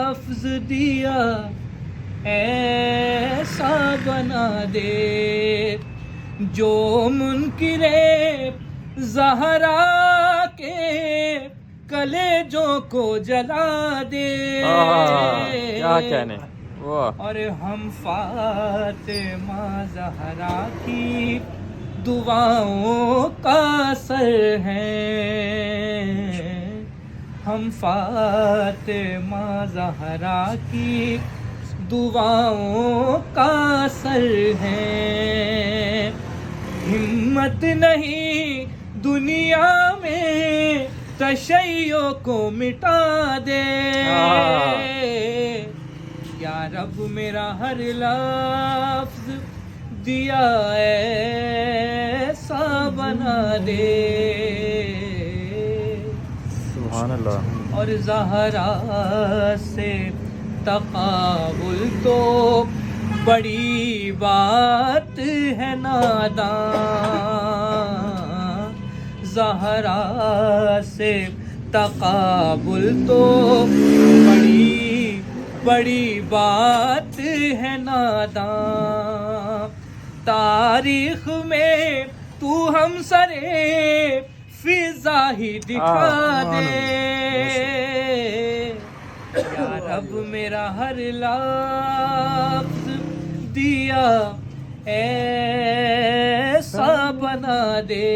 لفظ دیا ایسا بنا دے جو منکر زہرا کے کلیجوں کو جلا دے. کیا کہنے. اور ہم فاطمہ زہرا کی دعاؤں کا اثر ہیں. ہم فاطمہ زہرا کی دعاؤں کا اثر ہیں. ہمت نہیں دنیا میں تشیع کو مٹا دے. یا رب میرا ہر لفظ دیا ایسا بنا دے. سبحان اللہ. اور زہرا سے تقابل تو بڑی بات ہے ناداں. زہرا سے تقابل تو بڑی بات ہے ناداں. تاریخ میں تو ہم سرے فضا ہی دکھا دے. یا رب میرا ہر لفظ دیا ایسا بنا دے.